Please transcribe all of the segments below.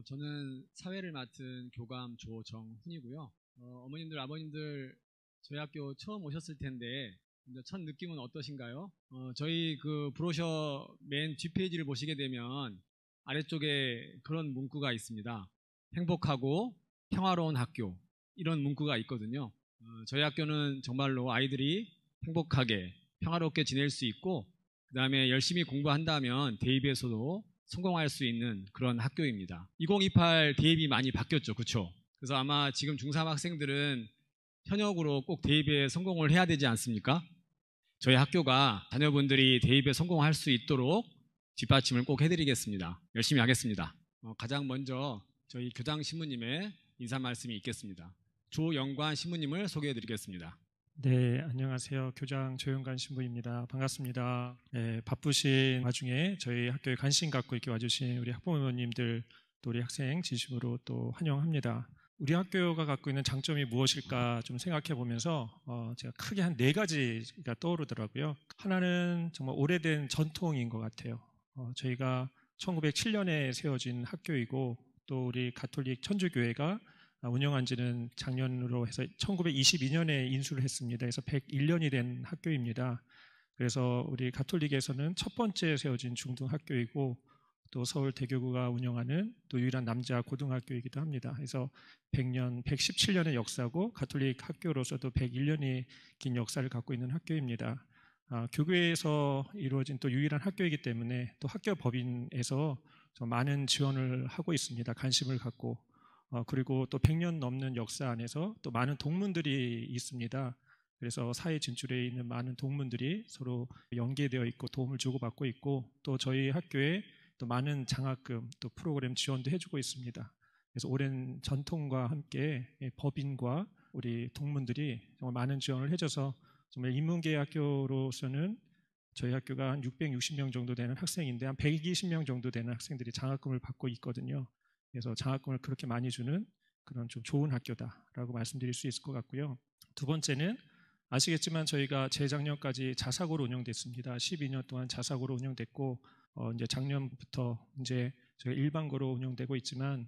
저는 사회를 맡은 교감 조정훈이고요. 어머님들, 아버님들 저희 학교 처음 오셨을 텐데 첫 느낌은 어떠신가요? 저희 그 브로셔 맨 뒷페이지를 보시게 되면 아래쪽에 그런 문구가 있습니다. 행복하고 평화로운 학교, 이런 문구가 있거든요. 저희 학교는 정말로 아이들이 행복하게 평화롭게 지낼 수 있고, 그 다음에 열심히 공부한다면 대입에서도 성공할 수 있는 그런 학교입니다. 2028 대입이 많이 바뀌었죠, 그렇죠? 그래서 아마 지금 중3 학생들은 현역으로 꼭 대입에 성공을 해야 되지 않습니까? 저희 학교가 자녀분들이 대입에 성공할 수 있도록 뒷받침을 꼭 해드리겠습니다. 열심히 하겠습니다. 가장 먼저 저희 교장 신부님의 인사 말씀이 있겠습니다. 조영관 신부님을 소개해드리겠습니다. 네, 안녕하세요. 교장 조영관 신부입니다. 반갑습니다. 네, 바쁘신 와중에 저희 학교에 관심 갖고 이렇게 와주신 우리 학부모님들, 또 우리 학생 진심으로 또 환영합니다. 우리 학교가 갖고 있는 장점이 무엇일까 좀 생각해 보면서 제가 크게 한 4가지가 떠오르더라고요. 하나는 정말 오래된 전통인 것 같아요. 저희가 1907년에 세워진 학교이고, 또 우리 가톨릭 천주교회가 운영한 지는 작년으로 해서 1922년에 인수를 했습니다. 그래서 101년이 된 학교입니다. 그래서 우리 가톨릭에서는 첫 번째 세워진 중등학교이고, 또 서울대교구가 운영하는 또 유일한 남자 고등학교이기도 합니다. 그래서 100년, 117년의 역사고 가톨릭 학교로서도 101년이 긴 역사를 갖고 있는 학교입니다. 교회에서 이루어진 또 유일한 학교이기 때문에 또 학교 법인에서 좀 많은 지원을 하고 있습니다. 관심을 갖고. 그리고 또 100년 넘는 역사 안에서 또 많은 동문들이 있습니다. 그래서 사회 진출에 있는 많은 동문들이 서로 연계되어 있고 도움을 주고받고 있고, 또 저희 학교에 또 많은 장학금 또 프로그램 지원도 해주고 있습니다. 그래서 오랜 전통과 함께 법인과 우리 동문들이 정말 많은 지원을 해줘서 정말 인문계 학교로서는 저희 학교가 한 660명 정도 되는 학생인데 한 120명 정도 되는 학생들이 장학금을 받고 있거든요. 그래서 장학금을 그렇게 많이 주는 그런 좀 좋은 학교다라고 말씀드릴 수 있을 것 같고요. 두 번째는 아시겠지만 저희가 재작년까지 자사고로 운영됐습니다. 12년 동안 자사고로 운영됐고, 이제 작년부터 이제 저희가 일반고로 운영되고 있지만,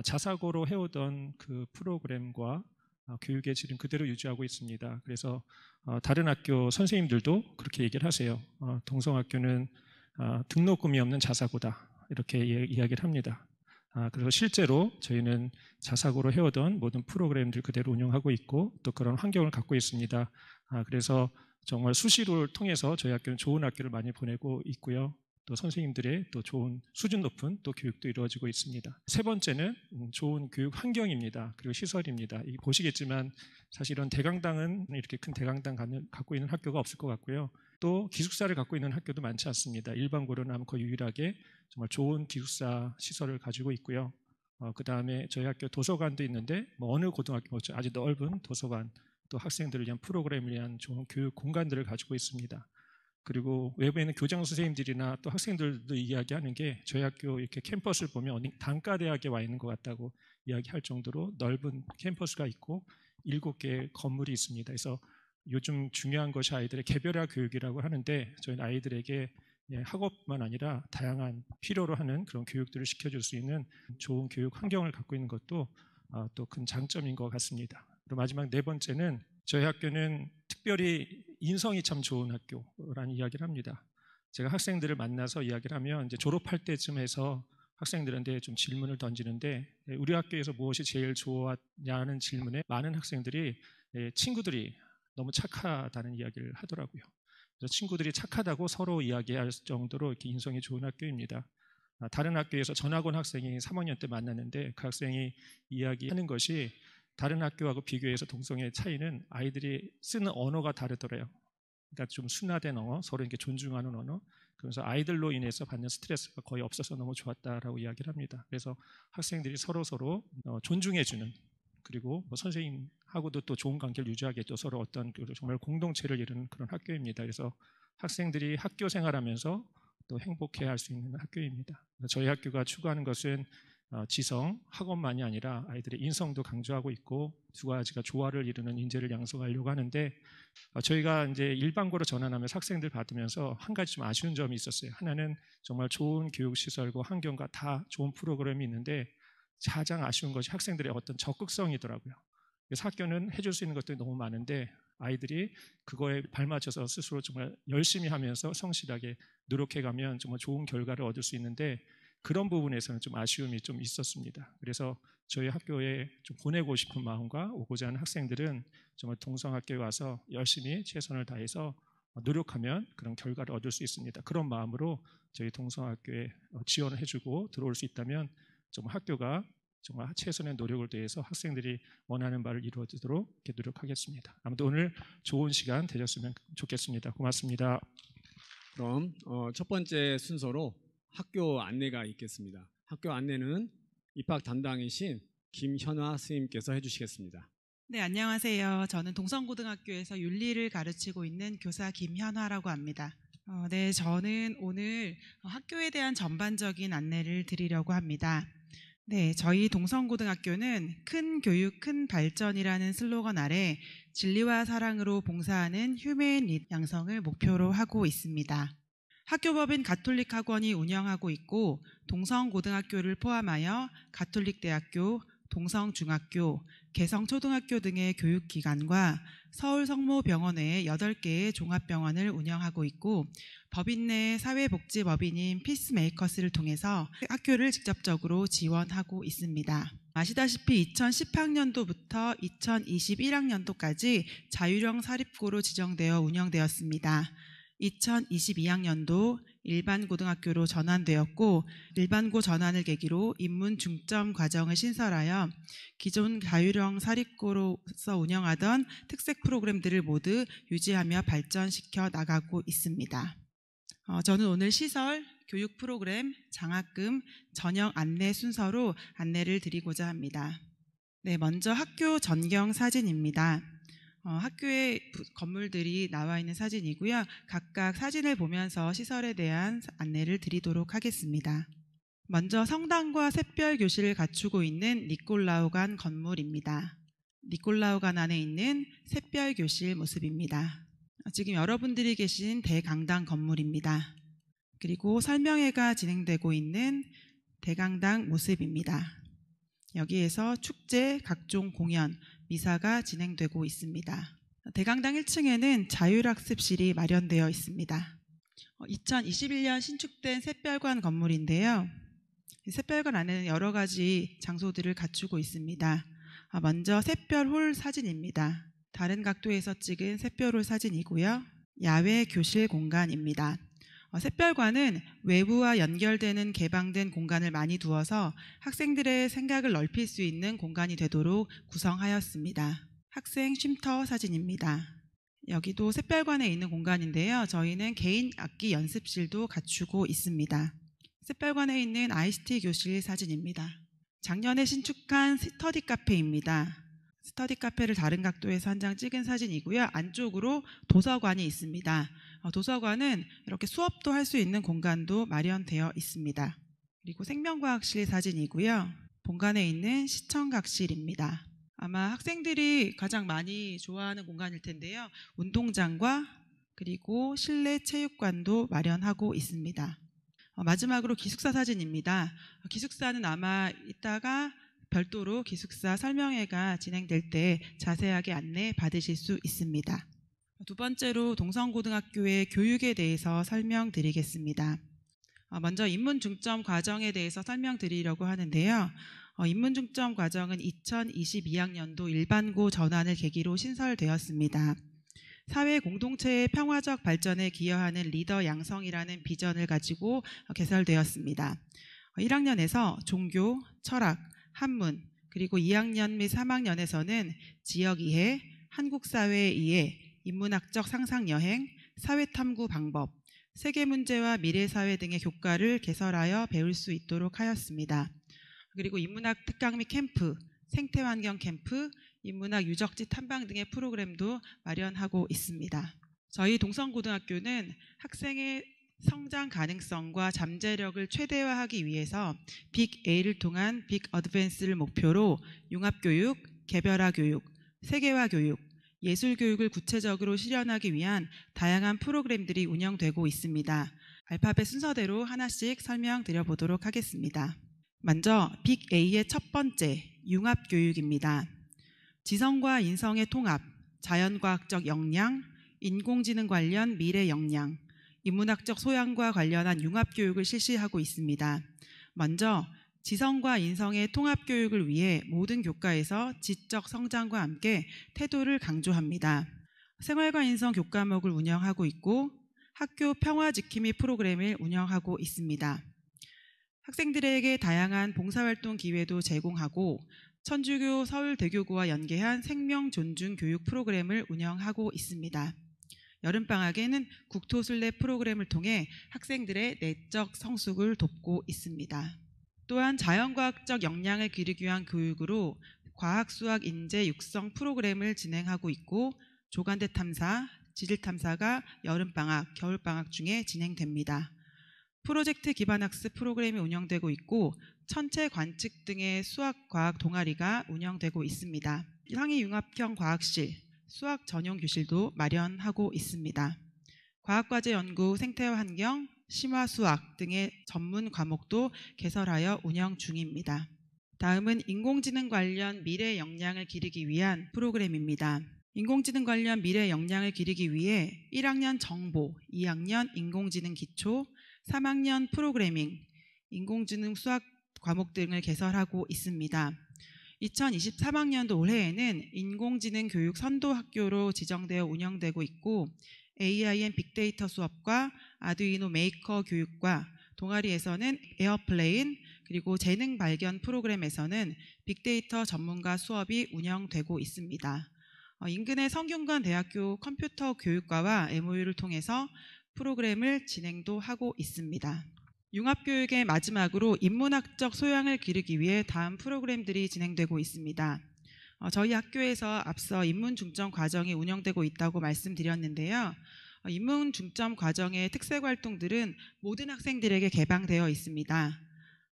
자사고로 해오던 그 프로그램과 교육의 질은 그대로 유지하고 있습니다. 그래서 다른 학교 선생님들도 그렇게 얘기를 하세요. 동성학교는 등록금이 없는 자사고다, 이렇게 이야기를 합니다. 그래서 실제로 저희는 자사고로 해오던 모든 프로그램들 그대로 운영하고 있고, 또 그런 환경을 갖고 있습니다. 그래서 정말 수시로를 통해서 저희 학교는 좋은 학교를 많이 보내고 있고요. 또 선생님들의 또 좋은 수준 높은 또 교육도 이루어지고 있습니다. 세 번째는 좋은 교육 환경입니다. 그리고 시설입니다. 보시겠지만 사실 이런 대강당은 이렇게 큰 대강당 갖고 있는 학교가 없을 것 같고요. 또 기숙사를 갖고 있는 학교도 많지 않습니다. 일반고로는 아마 거의 유일하게 정말 좋은 기숙사 시설을 가지고 있고요. 그 다음에 저희 학교 도서관도 있는데 어느 고등학교 아주 넓은 도서관, 또 학생들을 위한 프로그램을 위한 좋은 교육 공간들을 가지고 있습니다. 그리고 외부에 있는 교장 선생님들이나 또 학생들도 이야기하는 게 저희 학교 이렇게 캠퍼스를 보면 어디 단과대학에 와 있는 것 같다고 이야기할 정도로 넓은 캠퍼스가 있고 7개의 건물이 있습니다. 그래서 요즘 중요한 것이 아이들의 개별화 교육이라고 하는데, 저희는 아이들에게 학업만 아니라 다양한 필요로 하는 그런 교육들을 시켜줄 수 있는 좋은 교육 환경을 갖고 있는 것도 또 큰 장점인 것 같습니다. 그리고 마지막 네 번째는 저희 학교는 특별히 인성이 참 좋은 학교라는 이야기를 합니다. 제가 학생들을 만나서 이야기를 하면 이제 졸업할 때쯤 해서 학생들한테 좀 질문을 던지는데, 우리 학교에서 무엇이 제일 좋았냐는 질문에 많은 학생들이 친구들이 너무 착하다는 이야기를 하더라고요. 그래서 친구들이 착하다고 서로 이야기할 정도로 이렇게 인성이 좋은 학교입니다. 다른 학교에서 전학온 학생이 3학년 때 만났는데 그 학생이 이야기하는 것이 다른 학교하고 비교해서 동성의 차이는 아이들이 쓰는 언어가 다르더래요. 그러니까 좀 순화된 언어, 서로 이렇게 존중하는 언어. 그래서 아이들로 인해서 받는 스트레스가 거의 없어서 너무 좋았다라고 이야기를 합니다. 그래서 학생들이 서로 존중해주는, 그리고 선생님하고도 또 좋은 관계를 유지하게 또 서로 어떤 정말 공동체를 이루는 그런 학교입니다. 그래서 학생들이 학교 생활하면서 또 행복해할 수 있는 학교입니다. 저희 학교가 추구하는 것은 지성, 학업만이 아니라 아이들의 인성도 강조하고 있고, 두 가지가 조화를 이루는 인재를 양성하려고 하는데, 저희가 이제 일반고로 전환하면서 학생들 받으면서 한 가지 좀 아쉬운 점이 있었어요. 하나는 정말 좋은 교육시설과 환경과 다 좋은 프로그램이 있는데 가장 아쉬운 것이 학생들의 어떤 적극성이더라고요. 그래서 학교는 해줄 수 있는 것들이 너무 많은데 아이들이 그거에 발맞춰서 스스로 정말 열심히 하면서 성실하게 노력해가면 정말 좋은 결과를 얻을 수 있는데 그런 부분에서는 좀 아쉬움이 좀 있었습니다. 그래서 저희 학교에 좀 보내고 싶은 마음과 오고자 하는 학생들은 정말 동성학교에 와서 열심히 최선을 다해서 노력하면 그런 결과를 얻을 수 있습니다. 그런 마음으로 저희 동성학교에 지원을 해주고 들어올 수 있다면 정말 학교가 정말 최선의 노력을 다해서 학생들이 원하는 바를 이루어지도록 이렇게 노력하겠습니다. 아무튼 오늘 좋은 시간 되셨으면 좋겠습니다. 고맙습니다. 그럼 첫 번째 순서로 학교 안내가 있겠습니다. 학교 안내는 입학 담당이신 김현화 스님께서 해주시겠습니다. 네, 안녕하세요. 저는 동성고등학교에서 윤리를 가르치고 있는 교사 김현화라고 합니다. 네, 저는 오늘 학교에 대한 전반적인 안내를 드리려고 합니다. 네, 저희 동성고등학교는 큰 교육, 큰 발전이라는 슬로건 아래 진리와 사랑으로 봉사하는 휴메인 양성을 목표로 하고 있습니다. 학교법인 가톨릭 학원이 운영하고 있고 동성고등학교를 포함하여 가톨릭대학교, 동성중학교, 개성초등학교 등의 교육기관과 서울성모병원 외에 8개의 종합병원을 운영하고 있고 법인 내 사회복지법인인 피스메이커스를 통해서 학교를 직접적으로 지원하고 있습니다. 아시다시피 2010학년도부터 2021학년도까지 자율형 사립고로 지정되어 운영되었습니다. 2022학년도 일반고등학교로 전환되었고 일반고 전환을 계기로 입문 중점 과정을 신설하여 기존 자율형 사립고로서 운영하던 특색 프로그램들을 모두 유지하며 발전시켜 나가고 있습니다. 저는 오늘 시설, 교육 프로그램, 장학금, 전형 안내 순서로 안내를 드리고자 합니다. 네, 먼저 학교 전경 사진입니다. 학교의 건물들이 나와 있는 사진이고요. 각각 사진을 보면서 시설에 대한 안내를 드리도록 하겠습니다. 먼저 성당과 샛별 교실을 갖추고 있는 니콜라우관 건물입니다. 니콜라우관 안에 있는 샛별 교실 모습입니다. 지금 여러분들이 계신 대강당 건물입니다. 그리고 설명회가 진행되고 있는 대강당 모습입니다. 여기에서 축제, 각종 공연, 미사가 진행되고 있습니다. 대강당 1층에는 자율학습실이 마련되어 있습니다. 2021년 신축된 샛별관 건물인데요. 샛별관 안에는 여러 가지 장소들을 갖추고 있습니다. 먼저 샛별홀 사진입니다. 다른 각도에서 찍은 샛별홀 사진이고요. 야외 교실 공간입니다. 샛별관은 외부와 연결되는 개방된 공간을 많이 두어서 학생들의 생각을 넓힐 수 있는 공간이 되도록 구성하였습니다. 학생 쉼터 사진입니다. 여기도 샛별관에 있는 공간인데요. 저희는 개인 악기 연습실도 갖추고 있습니다. 샛별관에 있는 ICT 교실 사진입니다. 작년에 신축한 스터디 카페입니다. 스터디 카페를 다른 각도에서 한 장 찍은 사진이고요. 안쪽으로 도서관이 있습니다. 도서관은 이렇게 수업도 할 수 있는 공간도 마련되어 있습니다. 그리고 생명과학실 사진이고요. 본관에 있는 시청각실입니다. 아마 학생들이 가장 많이 좋아하는 공간일 텐데요. 운동장과 그리고 실내 체육관도 마련하고 있습니다. 마지막으로 기숙사 사진입니다. 기숙사는 아마 이따가 별도로 기숙사 설명회가 진행될 때 자세하게 안내 받으실 수 있습니다. 두 번째로 동성고등학교의 교육에 대해서 설명드리겠습니다. 먼저 입문중점 과정에 대해서 설명드리려고 하는데요. 입문중점 과정은 2022학년도 일반고 전환을 계기로 신설되었습니다. 사회 공동체의 평화적 발전에 기여하는 리더 양성이라는 비전을 가지고 개설되었습니다. 1학년에서 종교, 철학, 한문, 그리고 2학년 및 3학년에서는 지역이해, 한국사회의 이해, 인문학적 상상여행, 사회탐구 방법, 세계문제와 미래사회 등의 교과를 개설하여 배울 수 있도록 하였습니다. 그리고 인문학 특강 및 캠프, 생태환경 캠프, 인문학 유적지 탐방 등의 프로그램도 마련하고 있습니다. 저희 동성고등학교는 학생의 성장 가능성과 잠재력을 최대화하기 위해서 빅A를 통한 빅어드밴스를 목표로 융합교육, 개별화 교육, 세계화 교육, 예술교육을 구체적으로 실현하기 위한 다양한 프로그램들이 운영되고 있습니다. 알파벳 순서대로 하나씩 설명드려보도록 하겠습니다. 먼저 빅 A의 첫 번째, 융합교육입니다. 지성과 인성의 통합, 자연과학적 역량, 인공지능 관련 미래 역량, 인문학적 소양과 관련한 융합교육을 실시하고 있습니다. 먼저 지성과 인성의 통합교육을 위해 모든 교과에서 지적 성장과 함께 태도를 강조합니다. 생활과 인성 교과목을 운영하고 있고 학교 평화지킴이 프로그램을 운영하고 있습니다. 학생들에게 다양한 봉사활동 기회도 제공하고 천주교 서울대교구와 연계한 생명존중교육 프로그램을 운영하고 있습니다. 여름방학에는 국토순례 프로그램을 통해 학생들의 내적 성숙을 돕고 있습니다. 또한 자연과학적 역량을 기르기 위한 교육으로 과학, 수학, 인재 육성 프로그램을 진행하고 있고 조간대 탐사, 지질 탐사가 여름방학, 겨울방학 중에 진행됩니다. 프로젝트 기반 학습 프로그램이 운영되고 있고 천체 관측 등의 수학, 과학 동아리가 운영되고 있습니다. 상위 융합형 과학실, 수학 전용 교실도 마련하고 있습니다. 과학과제 연구, 생태와 환경, 심화 수학 등의 전문 과목도 개설하여 운영 중입니다. 다음은 인공지능 관련 미래 역량을 기르기 위한 프로그램입니다. 인공지능 관련 미래 역량을 기르기 위해 1학년 정보, 2학년 인공지능 기초, 3학년 프로그래밍, 인공지능 수학 과목 등을 개설하고 있습니다. 2023학년도 올해에는 인공지능 교육 선도학교로 지정되어 운영되고 있고 AIM 빅데이터 수업과 아두이노 메이커 교육과 동아리에서는 에어플레인 그리고 재능 발견 프로그램에서는 빅데이터 전문가 수업이 운영되고 있습니다. 인근의 성균관 대학교 컴퓨터 교육과와 MOU를 통해서 프로그램을 진행도 하고 있습니다. 융합교육의 마지막으로 인문학적 소양을 기르기 위해 다음 프로그램들이 진행되고 있습니다. 저희 학교에서 앞서 인문중점 과정이 운영되고 있다고 말씀드렸는데요. 인문중점 과정의 특색 활동들은 모든 학생들에게 개방되어 있습니다.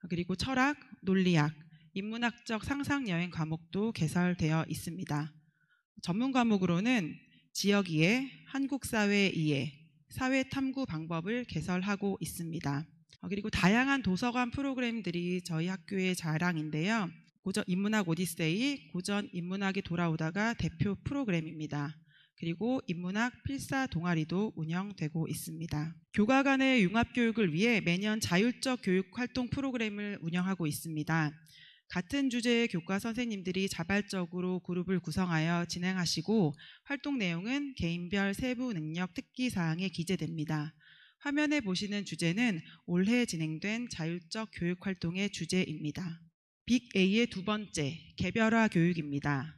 그리고 철학, 논리학, 인문학적 상상여행 과목도 개설되어 있습니다. 전문 과목으로는 지역이해, 한국사회 이해, 사회탐구 방법을 개설하고 있습니다. 그리고 다양한 도서관 프로그램들이 저희 학교의 자랑인데요. 고전 인문학 오디세이, 고전 인문학이 돌아오다가 대표 프로그램입니다. 그리고 인문학 필사 동아리도 운영되고 있습니다. 교과 간의 융합교육을 위해 매년 자율적 교육 활동 프로그램을 운영하고 있습니다. 같은 주제의 교과 선생님들이 자발적으로 그룹을 구성하여 진행하시고 활동 내용은 개인별 세부 능력 특기 사항에 기재됩니다. 화면에 보시는 주제는 올해 진행된 자율적 교육 활동의 주제입니다. 빅 A의 두 번째, 개별화 교육입니다.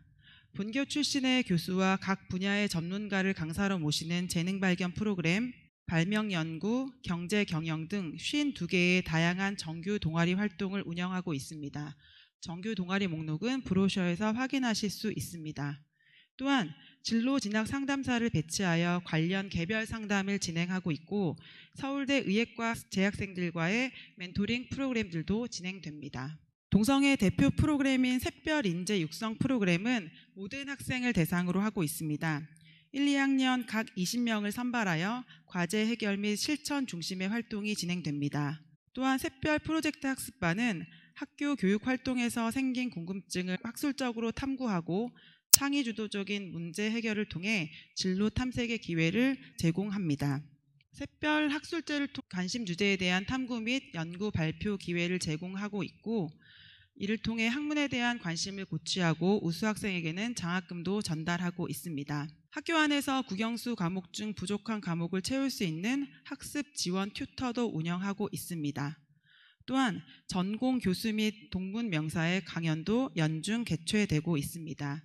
본교 출신의 교수와 각 분야의 전문가를 강사로 모시는 재능 발견 프로그램, 발명 연구, 경제 경영 등 52개의 다양한 정규 동아리 활동을 운영하고 있습니다. 정규 동아리 목록은 브로셔에서 확인하실 수 있습니다. 또한 진로 진학 상담사를 배치하여 관련 개별 상담을 진행하고 있고 서울대 의예과 재학생들과의 멘토링 프로그램들도 진행됩니다. 동성애 대표 프로그램인 샛별 인재 육성 프로그램은 모든 학생을 대상으로 하고 있습니다. 1, 2학년 각 20명을 선발하여 과제 해결 및 실천 중심의 활동이 진행됩니다. 또한 샛별 프로젝트 학습반은 학교 교육 활동에서 생긴 궁금증을 학술적으로 탐구하고 창의주도적인 문제 해결을 통해 진로 탐색의 기회를 제공합니다. 샛별 학술제를 통해 관심 주제에 대한 탐구 및 연구 발표 기회를 제공하고 있고 이를 통해 학문에 대한 관심을 고취하고 우수 학생에게는 장학금도 전달하고 있습니다. 학교 안에서 국영수 과목 중 부족한 과목을 채울 수 있는 학습 지원 튜터도 운영하고 있습니다. 또한 전공 교수 및 동문 명사의 강연도 연중 개최되고 있습니다.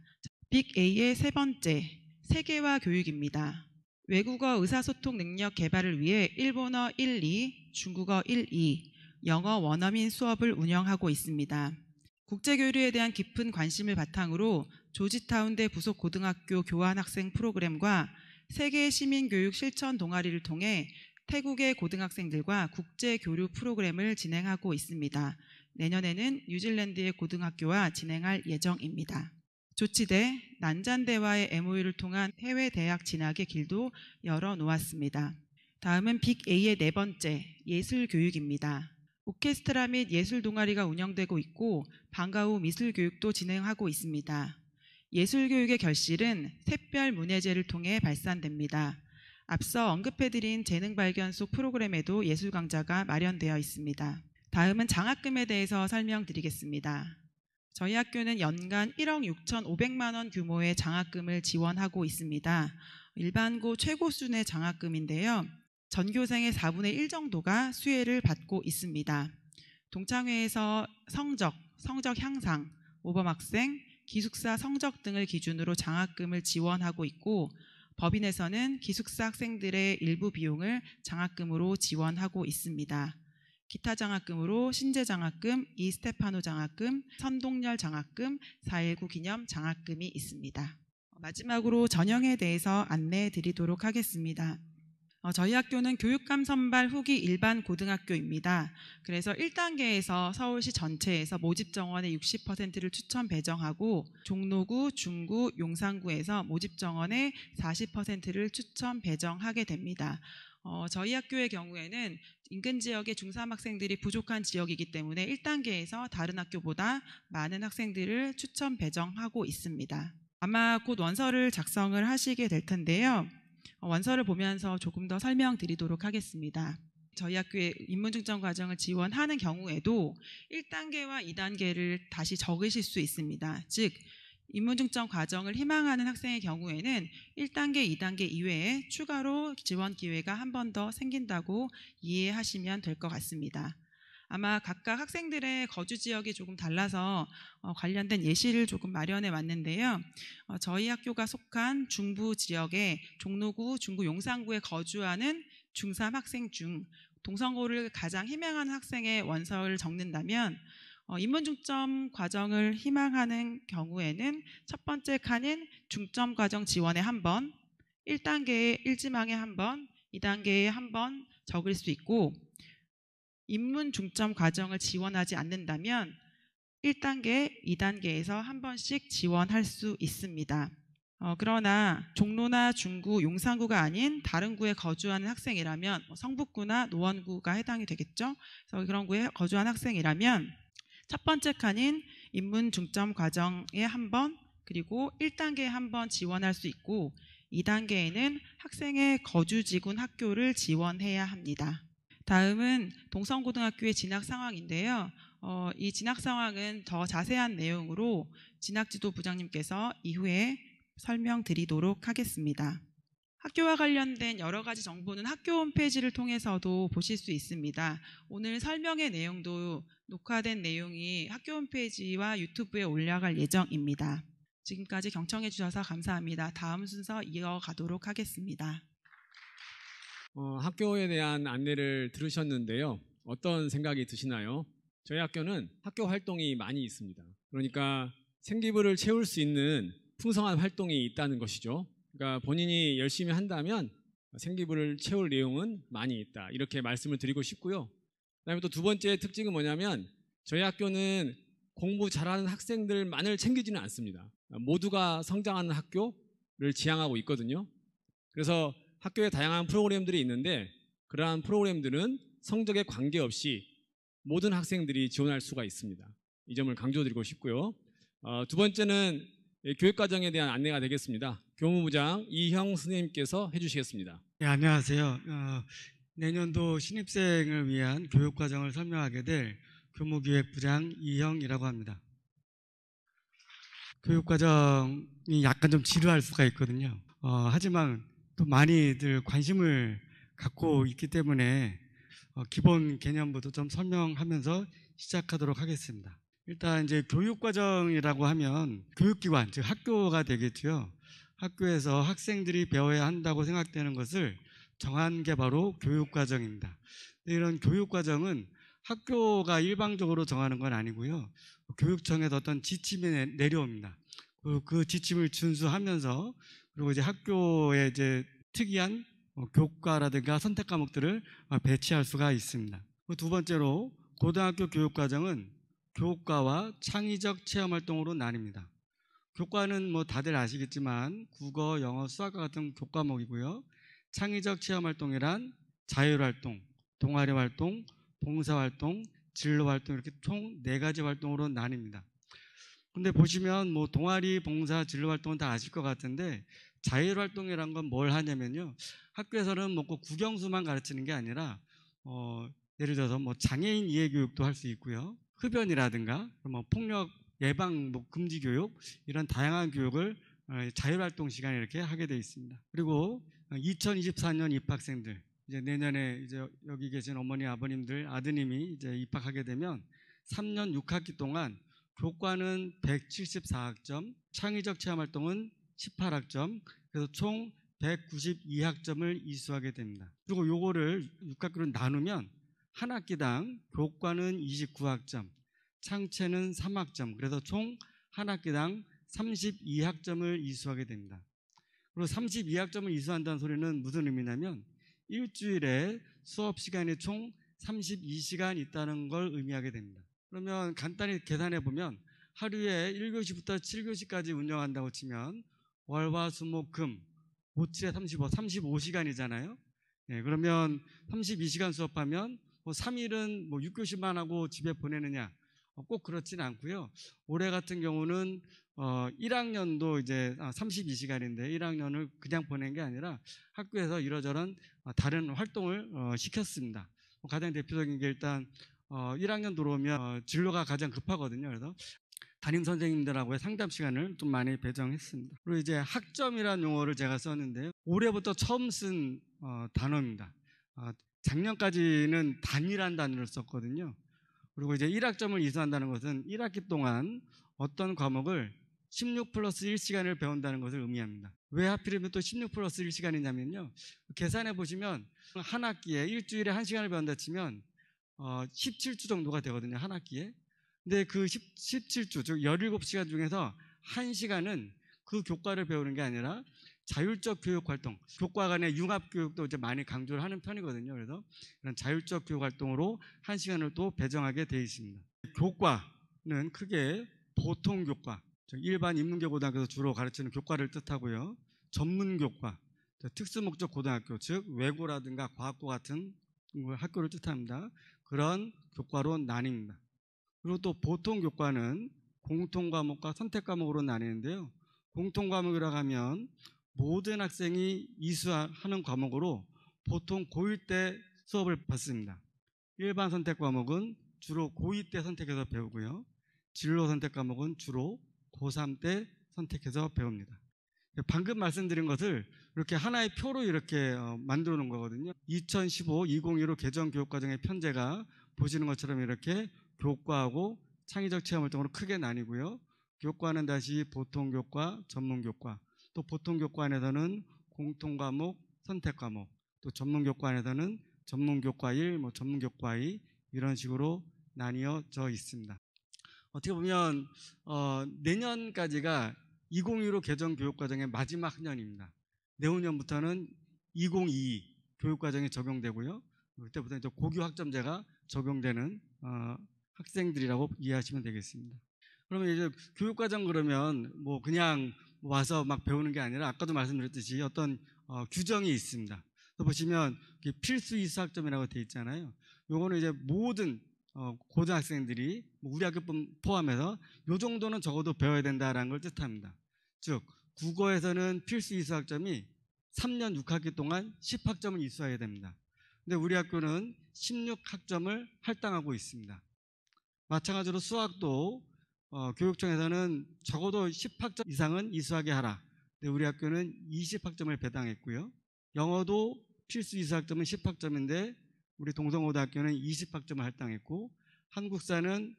빅 A의 세 번째, 세계화 교육입니다. 외국어 의사소통 능력 개발을 위해 일본어 1, 2, 중국어 1, 2, 영어 원어민 수업을 운영하고 있습니다. 국제교류에 대한 깊은 관심을 바탕으로 조지타운대 부속 고등학교 교환학생 프로그램과 세계 시민교육 실천 동아리를 통해 태국의 고등학생들과 국제교류 프로그램을 진행하고 있습니다. 내년에는 뉴질랜드의 고등학교와 진행할 예정입니다. 조치대, 난잔대와의 MOU를 통한 해외 대학 진학의 길도 열어놓았습니다. 다음은 빅 A의 네 번째, 예술교육입니다. 오케스트라 및 예술 동아리가 운영되고 있고 방과 후 미술 교육도 진행하고 있습니다. 예술 교육의 결실은 샛별 문예제를 통해 발산됩니다. 앞서 언급해드린 재능 발견 속 프로그램에도 예술 강좌가 마련되어 있습니다. 다음은 장학금에 대해서 설명드리겠습니다. 저희 학교는 연간 1억 6,500만 원 규모의 장학금을 지원하고 있습니다. 일반고 최고 수준의 장학금인데요. 전교생의 4분의 1 정도가 수혜를 받고 있습니다. 동창회에서 성적 향상, 모범학생, 기숙사 성적 등을 기준으로 장학금을 지원하고 있고 법인에서는 기숙사 학생들의 일부 비용을 장학금으로 지원하고 있습니다. 기타 장학금으로 신재 장학금, 이스테파노 장학금, 선동열 장학금, 4.19 기념 장학금이 있습니다. 마지막으로 전형에 대해서 안내해 드리도록 하겠습니다. 저희 학교는 교육감 선발 후기 일반 고등학교입니다. 그래서 1단계에서 서울시 전체에서 모집 정원의 60%를 추천 배정하고 종로구, 중구, 용산구에서 모집 정원의 40%를 추천 배정하게 됩니다. 저희 학교의 경우에는 인근 지역의 중3 학생들이 부족한 지역이기 때문에 1단계에서 다른 학교보다 많은 학생들을 추천 배정하고 있습니다. 아마 곧 원서를 작성을 하시게 될 텐데요. 원서를 보면서 조금 더 설명드리도록 하겠습니다. 저희 학교의 인문중점 과정을 지원하는 경우에도 1단계와 2단계를 다시 적으실 수 있습니다. 즉 인문중점 과정을 희망하는 학생의 경우에는 1단계, 2단계 이외에 추가로 지원 기회가 한 번 더 생긴다고 이해하시면 될 것 같습니다. 아마 각각 학생들의 거주 지역이 조금 달라서 관련된 예시를 조금 마련해 왔는데요. 저희 학교가 속한 중부 지역의 종로구, 중구, 용산구에 거주하는 중3 학생 중 동성고를 가장 희망하는 학생의 원서를 적는다면 인문중점 과정을 희망하는 경우에는 첫 번째 칸인 중점 과정 지원에 한 번, 1단계의 1지망에 한 번, 2단계에 한 번 적을 수 있고 인문중점 과정을 지원하지 않는다면 1단계, 2단계에서 한 번씩 지원할 수 있습니다. 그러나 종로나 중구, 용산구가 아닌 다른 구에 거주하는 학생이라면 성북구나 노원구가 해당이 되겠죠. 그래서 그런 구에 거주하는 학생이라면 첫 번째 칸인 인문중점 과정에 한 번, 그리고 1단계에 한 번 지원할 수 있고 2단계에는 학생의 거주지군 학교를 지원해야 합니다. 다음은 동성고등학교의 진학 상황인데요. 이 진학 상황은 더 자세한 내용으로 진학지도 부장님께서 이후에 설명드리도록 하겠습니다. 학교와 관련된 여러 가지 정보는 학교 홈페이지를 통해서도 보실 수 있습니다. 오늘 설명의 내용도 녹화된 내용이 학교 홈페이지와 유튜브에 올라갈 예정입니다. 지금까지 경청해 주셔서 감사합니다. 다음 순서 이어가도록 하겠습니다. 학교에 대한 안내를 들으셨는데요. 어떤 생각이 드시나요? 저희 학교는 학교 활동이 많이 있습니다. 그러니까 생기부를 채울 수 있는 풍성한 활동이 있다는 것이죠. 그러니까 본인이 열심히 한다면 생기부를 채울 내용은 많이 있다. 이렇게 말씀을 드리고 싶고요. 그다음에 또 두 번째 특징은 뭐냐면 저희 학교는 공부 잘하는 학생들만을 챙기지는 않습니다. 모두가 성장하는 학교를 지향하고 있거든요. 그래서 학교에 다양한 프로그램들이 있는데 그러한 프로그램들은 성적에 관계없이 모든 학생들이 지원할 수가 있습니다. 이 점을 강조드리고 싶고요. 두 번째는 교육과정에 대한 안내가 되겠습니다. 교무부장 이형 선생님께서 해주시겠습니다. 네, 안녕하세요. 내년도 신입생을 위한 교육과정을 설명하게 될 교무기획부장 이형이라고 합니다. 교육과정이 약간 좀 지루할 수가 있거든요. 하지만 또 많이들 관심을 갖고 있기 때문에 기본 개념부터 좀 설명하면서 시작하도록 하겠습니다. 일단 이제 교육과정이라고 하면 교육기관, 즉 학교가 되겠죠. 학교에서 학생들이 배워야 한다고 생각되는 것을 정한 게 바로 교육과정입니다. 이런 교육과정은 학교가 일방적으로 정하는 건 아니고요. 교육청에서 어떤 지침이 내려옵니다. 그 지침을 준수하면서 그리고 이제 학교에 이제 특이한 교과라든가 선택 과목들을 배치할 수가 있습니다. 두 번째로 고등학교 교육과정은 교과와 창의적 체험활동으로 나뉩니다. 교과는 뭐 다들 아시겠지만 국어, 영어, 수학과 같은 교과목이고요. 창의적 체험활동이란 자율활동, 동아리활동, 봉사활동, 진로 활동 이렇게 총 4가지 활동으로 나뉩니다. 근데 보시면 뭐 동아리, 봉사, 진로 활동은 다 아실 것 같은데 자율 활동이란 건 뭘 하냐면요. 학교에서는 뭐 꼭 국영수만 가르치는 게 아니라 예를 들어서 뭐 장애인 이해 교육도 할 수 있고요. 흡연이라든가 뭐 폭력 예방 뭐 금지 교육 이런 다양한 교육을 자율 활동 시간에 이렇게 하게 되어 있습니다. 그리고 2024년 입학생들 이제 내년에 이제 여기 계신 어머니 아버님들 아드님이 이제 입학하게 되면 3년 6학기 동안 교과는 174학점, 창의적 체험 활동은 18학점, 그래서 총 192학점을 이수하게 됩니다. 그리고 요거를 6학기로 나누면 한 학기당 교과는 29학점, 창체는 3학점, 그래서 총 한 학기당 32학점을 이수하게 됩니다. 그리고 32학점을 이수한다는 소리는 무슨 의미냐면 일주일에 수업 시간이 총 32시간 있다는 걸 의미하게 됩니다. 그러면 간단히 계산해 보면 하루에 1교시부터 7교시까지 운영한다고 치면 월화수목금 57에 35, 35시간이잖아요. 네, 그러면 32시간 수업하면 뭐 3일은 뭐 6교시만 하고 집에 보내느냐? 꼭 그렇지는 않고요. 올해 같은 경우는 1학년도 이제 32시간인데 1학년을 그냥 보낸 게 아니라 학교에서 이러저런 다른 활동을 시켰습니다. 가장 대표적인 게 일단 1학년 들어오면 진로가 가장 급하거든요. 그래서 담임 선생님들하고의 상담 시간을 좀 많이 배정했습니다. 그리고 이제 학점이라는 용어를 제가 썼는데요. 올해부터 처음 쓴 단어입니다. 작년까지는 단위라는 단어를 썼거든요. 그리고 이제 1학점을 이수한다는 것은 1학기 동안 어떤 과목을 16 플러스 1시간을 배운다는 것을 의미합니다. 왜 하필이면 또 16 플러스 1시간이냐면요. 계산해 보시면 한 학기에 일주일에 1시간을 배운다 치면 17주 정도가 되거든요. 한 학기에. 근데 그 17주, 즉 17시간 중에서 1시간은 그 교과를 배우는 게 아니라 자율적 교육 활동, 교과 간의 융합 교육도 이제 많이 강조를 하는 편이거든요. 그래서 이런 자율적 교육 활동으로 1시간을 또 배정하게 되어 있습니다. 교과는 크게 보통 교과, 일반 인문계고등학교에서 주로 가르치는 교과를 뜻하고요. 전문 교과, 특수목적 고등학교, 즉 외고라든가 과학고 같은 학교를 뜻합니다. 그런 교과로 나뉩니다. 그리고 또 보통 교과는 공통과목과 선택과목으로 나뉘는데요. 공통과목이라고 하면 모든 학생이 이수하는 과목으로 보통 고1 때 수업을 받습니다. 일반 선택과목은 주로 고2 때 선택해서 배우고요. 진로 선택과목은 주로 고3 때 선택해서 배웁니다. 방금 말씀드린 것을 이렇게 하나의 표로 이렇게 만들어 놓은 거거든요. 2015-2015 개정교육과정의 편제가 보시는 것처럼 이렇게 교과하고 창의적 체험활동으로 크게 나뉘고요. 교과는 다시 보통교과, 전문교과, 또 보통교과 안에서는 공통과목, 선택과목, 또 전문교과 안에서는 전문교과 1, 전문교과 2 이런 식으로 나뉘어져 있습니다. 어떻게 보면 내년까지가 2015 개정교육과정의 마지막 학년입니다. 내후년부터는 2022 교육과정이 적용되고요. 그때부터 이제 고교 학점제가 적용되는 학생들이라고 이해하시면 되겠습니다. 그러면 이제 교육과정 그러면 뭐 그냥 와서 막 배우는 게 아니라 아까도 말씀드렸듯이 어떤 규정이 있습니다. 또 보시면 필수 이수 학점이라고 되어 있잖아요. 요거는 이제 모든 고등학생들이 우리 학교 포함해서 요 정도는 적어도 배워야 된다라는 걸 뜻합니다. 즉 국어에서는 필수 이수 학점이 3년 6학기 동안 10학점을 이수해야 됩니다. 근데 우리 학교는 16학점을 할당하고 있습니다. 마찬가지로 수학도 교육청에서는 적어도 10학점 이상은 이수하게 하라. 근데 우리 학교는 20학점을 배당했고요. 영어도 필수 이수 학점은 10학점인데 우리 동성고등학교는 20학점을 할당했고, 한국사는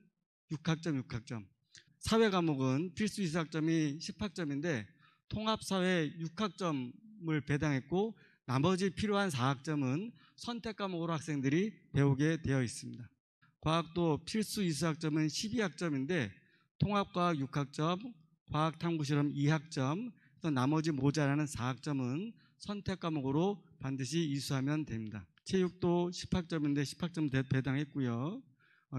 6학점. 사회 과목은 필수 이수 학점이 10학점인데 통합사회 6학점을 배당했고, 나머지 필요한 4학점은 선택 과목으로 학생들이 배우게 되어 있습니다. 과학도 필수 이수 학점은 12학점인데 통합과학 6학점, 과학탐구실험 2학점, 또 나머지 모자라는 4학점은 선택 과목으로 반드시 이수하면 됩니다. 체육도 10학점인데 10학점 배당했고요.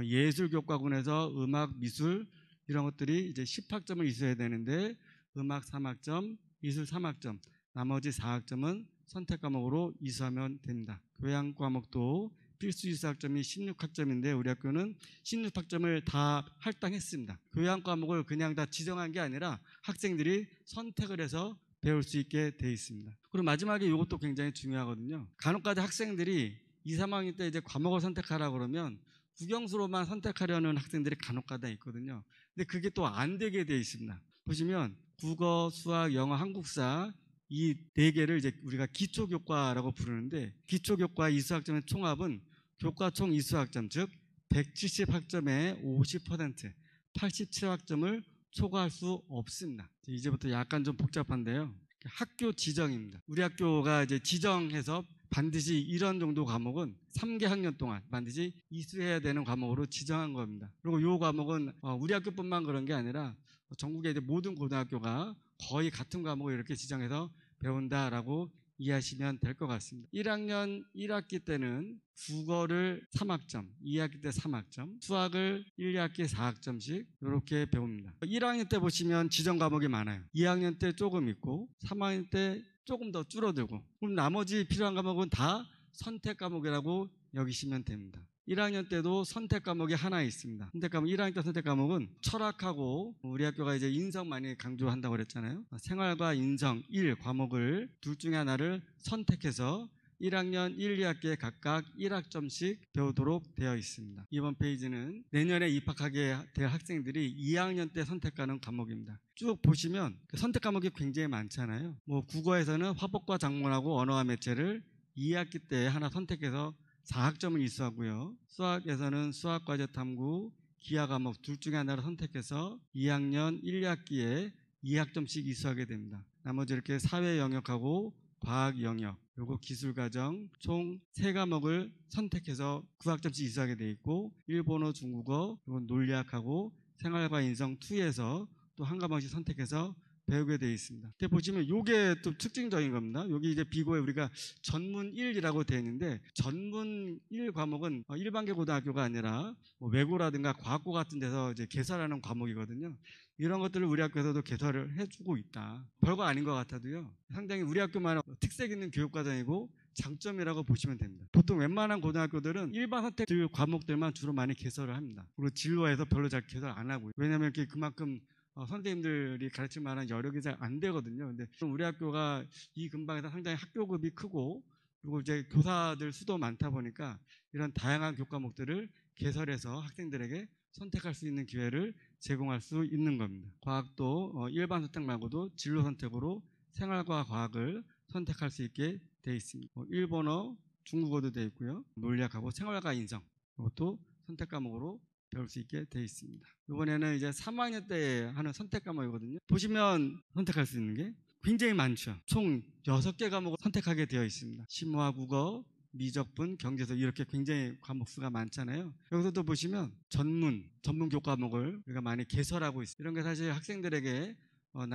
예술교과군에서 음악, 미술 이런 것들이 이제 10학점을 이수해야 되는데 음악 3학점, 미술 3학점, 나머지 4학점은 선택 과목으로 이수하면 됩니다. 교양 과목도 필수 이수학점이 16학점인데 우리 학교는 16학점을 다 할당했습니다. 교양 과목을 그냥 다 지정한 게 아니라 학생들이 선택을 해서 배울 수 있게 돼 있습니다. 그리고 마지막에 이것도 굉장히 중요하거든요. 간혹가다 학생들이 2, 3학년 때 이제 과목을 선택하라 그러면 국영수로만 선택하려는 학생들이 간혹가다 있거든요. 근데 그게 또 안 되게 돼 있습니다. 보시면 국어, 수학, 영어, 한국사 이 네 개를 이제 우리가 기초교과라고 부르는데 기초교과 이수학점의 총합은 교과 총 이수학점 즉 170학점의 50% 87학점을 초과할 수 없습니다. 이제부터 약간 좀 복잡한데요. 학교 지정입니다. 우리 학교가 이제 지정해서 반드시 이런 정도 과목은 3개 학년 동안 반드시 이수해야 되는 과목으로 지정한 겁니다. 그리고 이 과목은 우리 학교뿐만 그런 게 아니라 전국의 이제 모든 고등학교가 거의 같은 과목을 이렇게 지정해서 배운다라고 이해하시면 될 것 같습니다. 1학년 1학기 때는 국어를 3학점, 2학기 때 3학점, 수학을 1, 2학기 4학점씩 이렇게 배웁니다. 1학년 때 보시면 지정 과목이 많아요. 2학년 때 조금 있고 3학년 때 조금 더 줄어들고 그럼 나머지 필요한 과목은 다 선택 과목이라고 여기시면 됩니다. 1학년 때도 선택 과목이 하나 있습니다. 선택 과목 1학년 때 선택 과목은 철학하고 우리 학교가 이제 인성 많이 강조한다고 그랬잖아요. 생활과 인성 1 과목을 둘 중에 하나를 선택해서 1학년 1, 2학기에 각각 1학점씩 배우도록 되어 있습니다. 이번 페이지는 내년에 입학하게 될 학생들이 2학년 때 선택하는 과목입니다. 쭉 보시면 선택 과목이 굉장히 많잖아요. 국어에서는 화법과 작문하고 언어와 매체를 2학기 때 하나 선택해서 4학점을 이수하고요. 수학에서는 수학과제 탐구, 기하 과목 둘 중에 하나를 선택해서 2학년 1, 2학기에 2학점씩 이수하게 됩니다. 나머지 이렇게 사회 영역하고 과학 영역, 그리고 기술 과정 총 3과목을 선택해서 9학점씩 이수하게 되어 있고 일본어, 중국어, 그리고 논리학하고 생활과 인성 2에서 또 한 과목씩 선택해서 배우게 되어 있습니다. 보시면 이게 또 특징적인 겁니다. 여기 이제 비고에 우리가 전문 1이라고 되어 있는데 전문 1 과목은 일반계 고등학교가 아니라 외고라든가 과학고 같은 데서 이제 개설하는 과목이거든요. 이런 것들을 우리 학교에서도 개설을 해주고 있다. 별거 아닌 것 같아도요. 상당히 우리 학교만의 특색 있는 교육과정이고 장점이라고 보시면 됩니다. 보통 웬만한 고등학교들은 일반 선택 과목들만 주로 많이 개설을 합니다. 그리고 진로에서 별로 잘 개설 안 하고요. 왜냐하면 그만큼 선생님들이 가르칠 만한 여력이 잘 안 되거든요. 근데 우리 학교가 이 근방에서 상당히 학교급이 크고 그리고 이제 교사들 수도 많다 보니까 이런 다양한 교과목들을 개설해서 학생들에게 선택할 수 있는 기회를 제공할 수 있는 겁니다. 과학도 일반 선택 말고도 진로 선택으로 생활과 과학을 선택할 수 있게 되어 있습니다. 일본어, 중국어도 되어 있고요. 논리학하고 생활과 인성 이것도 선택 과목으로 배울 수 있게 되어 있습니다. 이번에는 이제 3학년 때 하는 선택 과목이거든요. 보시면 선택할 수 있는 게 굉장히 많죠. 총 6개 과목을 선택하게 되어 있습니다. 심화, 국어, 미적분, 경제서 이렇게 굉장히 과목 수가 많잖아요. 여기서도 보시면 전문 교과목을 우리가 많이 개설하고 있습니다. 이런 게 사실 학생들에게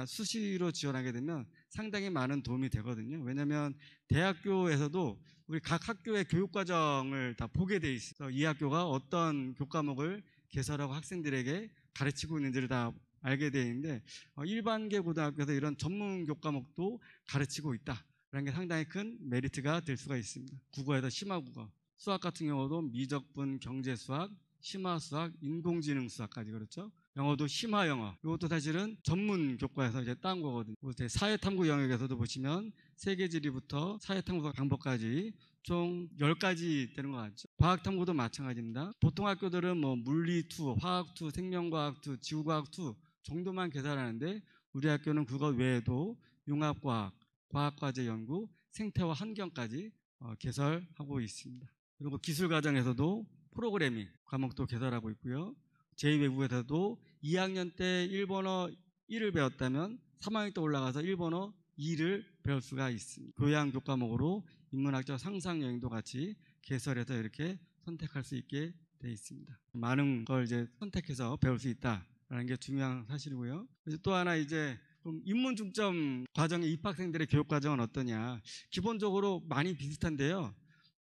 수시로 지원하게 되면 상당히 많은 도움이 되거든요. 왜냐하면 대학교에서도 우리 각 학교의 교육과정을 다 보게 돼 있어요. 이 학교가 어떤 교과목을 개설하고 학생들에게 가르치고 있는지를 다 알게 되어 있는데 일반계 고등학교에서 이런 전문 교과목도 가르치고 있다라는 게 상당히 큰 메리트가 될 수가 있습니다. 국어에서 심화국어, 수학 같은 경우도 미적분, 경제수학, 심화수학, 인공지능 수학까지 그렇죠. 영어도 심화영어. 이것도 사실은 전문 교과에서 이제 따온 거거든요. 사회탐구 영역에서도 보시면 세계지리부터 사회탐구 방법까지 총 10가지 되는 것 같죠. 과학탐구도 마찬가지입니다. 보통 학교들은 물리 2, 화학 2, 생명과학 2, 지구과학 2 정도만 개설하는데 우리 학교는 그거 외에도 융합과학, 과학과제 연구, 생태와 환경까지 개설하고 있습니다. 그리고 기술과정에서도 프로그래밍 과목도 개설하고 있고요. 제2외국에서도 2학년 때 일본어 1을 배웠다면 3학년 때 올라가서 일본어 2를 배울 수가 있습니다. 교양 교과목으로 인문학적 상상여행도 같이 개설해서 이렇게 선택할 수 있게 되어 있습니다. 많은 걸 이제 선택해서 배울 수 있다라는 게 중요한 사실이고요. 그래서 또 하나 이제 그럼 인문중점 과정의 입학생들의 교육 과정은 어떠냐? 기본적으로 많이 비슷한데요.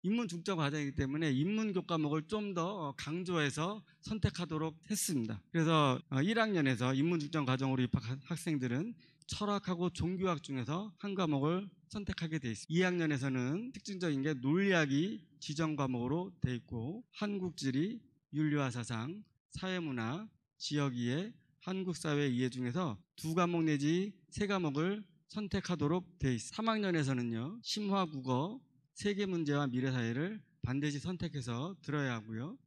인문중점 과정이기 때문에 인문교과목을 좀 더 강조해서 선택하도록 했습니다. 그래서 1학년에서 인문중점 과정으로 입학한 학생들은 철학하고 종교학 중에서 한 과목을 선택하게 되어 있습니다. 2학년에서는 특징적인 게 논리학이 지정 과목으로 돼 있고 한국지리, 윤리와 사상, 사회문화, 지역이해, 한국사회 이해 중에서 2과목 내지 3과목을 선택하도록 돼 있습니다. 3학년에서는요. 심화 국어, 세계문제와 미래사회를 반드시 선택해서 들어야 하고요.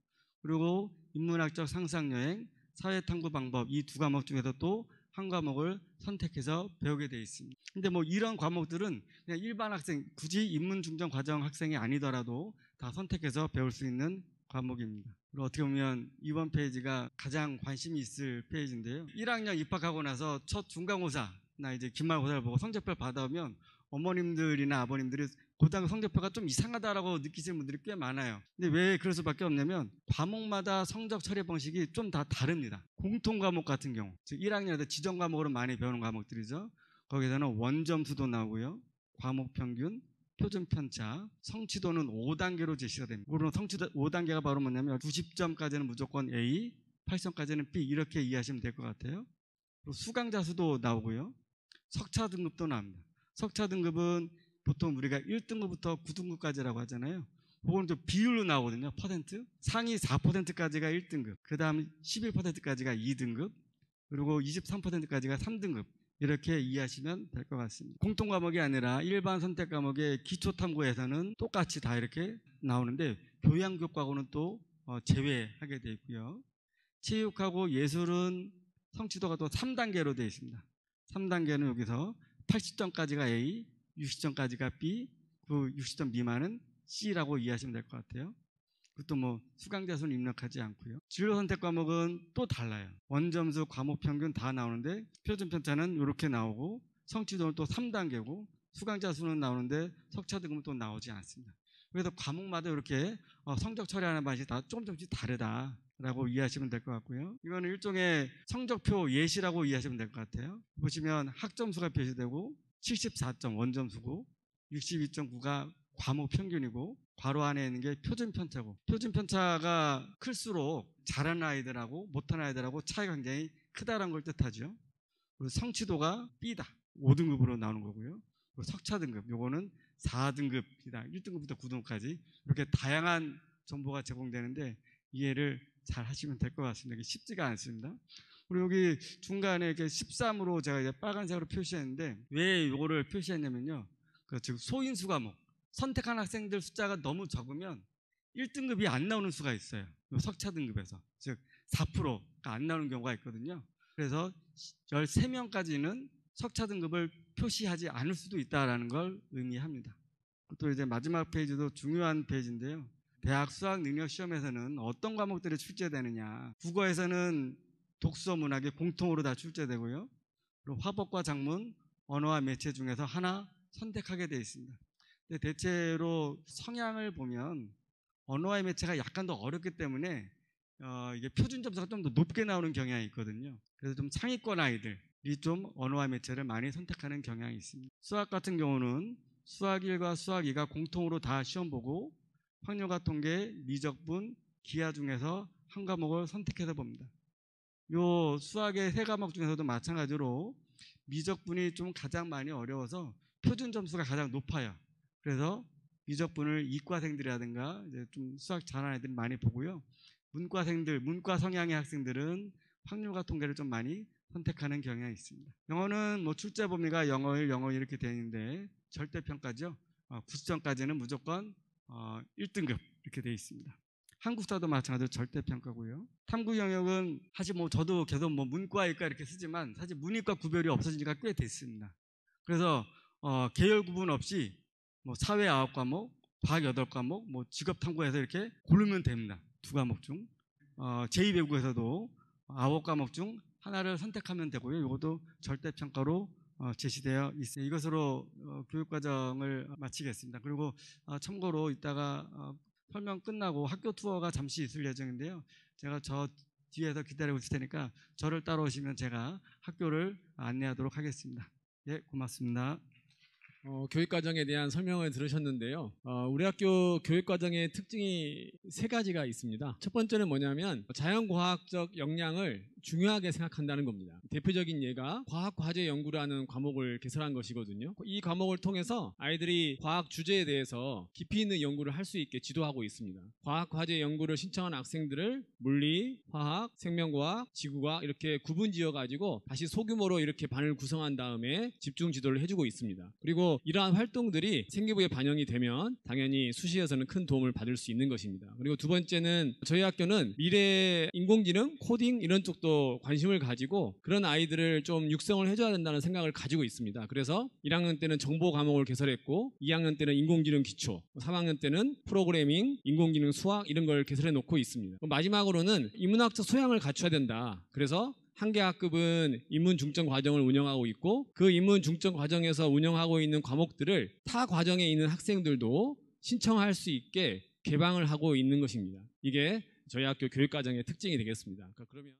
그리고 인문학적 상상여행, 사회탐구 방법 이 2과목 중에서 또 한 과목을 선택해서 배우게 되어 있습니다. 근데 뭐 이런 과목들은 그냥 일반 학생, 굳이 인문중점 과정 학생이 아니더라도 다 선택해서 배울 수 있는 과목입니다. 그리고 어떻게 보면 이번 페이지가 가장 관심이 있을 페이지인데요. 1학년 입학하고 나서 첫 중간고사나 이제 기말고사를 보고 성적표를 받아오면 어머님들이나 아버님들이 고등학교 성적표가 좀 이상하다라고 느끼시는 분들이 꽤 많아요. 근데 왜 그럴 수밖에 없냐면 과목마다 성적 처리 방식이 좀 다 다릅니다. 공통 과목 같은 경우, 즉 1학년에서 지정 과목으로 많이 배우는 과목들이죠. 거기서는 원점수도 나오고요. 과목 평균, 표준 편차, 성취도는 5단계로 제시가 됩니다. 물론 성취도 5단계가 바로 뭐냐면 90점까지는 무조건 A, 80점까지는 B 이렇게 이해하시면 될 것 같아요. 그리고 수강자 수도 나오고요. 석차 등급도 나옵니다. 석차 등급은 보통 우리가 1등급부터 9등급까지라고 하잖아요. 그건 좀 비율로 나오거든요. 퍼센트. 상위 4%까지가 1등급, 그 다음 11%까지가 2등급, 그리고 23%까지가 3등급. 이렇게 이해하시면 될 것 같습니다. 공통 과목이 아니라 일반 선택 과목의 기초탐구에서는 똑같이 다 이렇게 나오는데 교양교과고는 또 제외하게 되어 있고요. 체육하고 예술은 성취도가 또 3단계로 되어 있습니다. 3단계는 여기서 80점까지가 A, 60점까지가 B, 그 60점 미만은 C라고 이해하시면 될 것 같아요. 그것도 뭐 수강자 수는 입력하지 않고요. 진로 선택 과목은 또 달라요. 원점수, 과목 평균 다 나오는데 표준 편차는 이렇게 나오고 성취도는 또 3단계고 수강자 수는 나오는데 석차 등급은 또 나오지 않습니다. 그래서 과목마다 이렇게 성적 처리하는 방식이 다 조금씩 다르다라고 이해하시면 될 것 같고요. 이거는 일종의 성적표 예시라고 이해하시면 될 것 같아요. 보시면 학점수가 표시되고 74점 원점수고 62.9가 과목 평균이고 괄호 안에 있는 게 표준 편차고, 표준 편차가 클수록 잘하는 아이들하고 못하는 아이들하고 차이가 굉장히 크다는 걸 뜻하죠. 그리고 성취도가 B다, 5등급으로 나오는 거고요. 그리고 석차 등급, 요거는 4등급이다, 1등급부터 9등급까지 이렇게 다양한 정보가 제공되는데 이해를 잘 하시면 될 것 같습니다. 이게 쉽지가 않습니다. 그리고 여기 중간에 이렇게 13으로 제가 이제 빨간색으로 표시했는데 왜 이거를 표시했냐면요. 즉 소인수 과목, 선택한 학생들 숫자가 너무 적으면 1등급이 안 나오는 수가 있어요. 석차 등급에서. 즉 4%가 안 나오는 경우가 있거든요. 그래서 13명까지는 석차 등급을 표시하지 않을 수도 있다는 걸 의미합니다. 또 이제 마지막 페이지도 중요한 페이지인데요. 대학 수학 능력 시험에서는 어떤 과목들이 출제되느냐. 국어에서는 독서 문학이 공통으로 다 출제되고요. 그리고 화법과 작문, 언어와 매체 중에서 하나 선택하게 되어 있습니다. 근데 대체로 성향을 보면 언어와 매체가 약간 더 어렵기 때문에 이게 표준 점수가 좀 더 높게 나오는 경향이 있거든요. 그래서 좀 상위권 아이들이 좀 언어와 매체를 많이 선택하는 경향이 있습니다. 수학 같은 경우는 수학 1과 수학 2가 공통으로 다 시험 보고 확률과 통계, 미적분, 기하 중에서 한 과목을 선택해서 봅니다. 요 수학의 3과목 중에서도 마찬가지로 미적분이 좀 가장 많이 어려워서 표준 점수가 가장 높아요. 그래서 미적분을 이과생들이라든가 이제 좀 수학 잘하는 애들이 많이 보고요. 문과생들, 문과 성향의 학생들은 확률과 통계를 좀 많이 선택하는 경향이 있습니다. 영어는 뭐 출제 범위가 영어 1, 영어 2 이렇게 되어 있는데 절대평가죠. 90점까지는 무조건 1등급 이렇게 되어 있습니다. 한국사도 마찬가지로 절대평가고요. 탐구 영역은 사실 뭐 저도 계속 뭐 문과일까 이렇게 쓰지만 사실 문이과 구별이 없어진 지가 꽤 됐습니다. 그래서 계열 구분 없이 뭐 사회 9과목, 과학 8과목, 뭐 직업 탐구해서 이렇게 고르면 됩니다. 2과목 중. 제2외국에서도 9과목 중 하나를 선택하면 되고요. 이것도 절대평가로 제시되어 있습니다. 이것으로 교육과정을 마치겠습니다. 그리고 참고로 이따가 설명 끝나고 학교 투어가 잠시 있을 예정인데요. 제가 저 뒤에서 기다리고 있을 테니까 저를 따라오시면 제가 학교를 안내하도록 하겠습니다. 예, 고맙습니다. 교육과정에 대한 설명을 들으셨는데요. 우리 학교 교육과정의 특징이 3가지가 있습니다. 첫 번째는 뭐냐면 자연과학적 역량을 중요하게 생각한다는 겁니다. 대표적인 예가 과학과제연구라는 과목을 개설한 것이거든요. 이 과목을 통해서 아이들이 과학 주제에 대해서 깊이 있는 연구를 할 수 있게 지도하고 있습니다. 과학과제연구를 신청한 학생들을 물리, 화학, 생명과학, 지구과학 이렇게 구분지어가지고 다시 소규모로 이렇게 반을 구성한 다음에 집중 지도를 해주고 있습니다. 그리고 이러한 활동들이 생기부에 반영이 되면 당연히 수시에서는 큰 도움을 받을 수 있는 것입니다. 그리고 두 번째는 저희 학교는 미래 인공지능, 코딩 이런 쪽도 관심을 가지고 그런 아이들을 좀 육성을 해줘야 된다는 생각을 가지고 있습니다. 그래서 1학년 때는 정보 과목을 개설했고 2학년 때는 인공지능 기초, 3학년 때는 프로그래밍, 인공지능 수학 이런 걸 개설해 놓고 있습니다. 마지막으로는 인문학적 소양을 갖춰야 된다. 그래서 한 개 학급은 인문 중점 과정을 운영하고 있고 그 인문 중점 과정에서 운영하고 있는 과목들을 타 과정에 있는 학생들도 신청할 수 있게 개방을 하고 있는 것입니다. 이게 저희 학교 교육과정의 특징이 되겠습니다. 그러면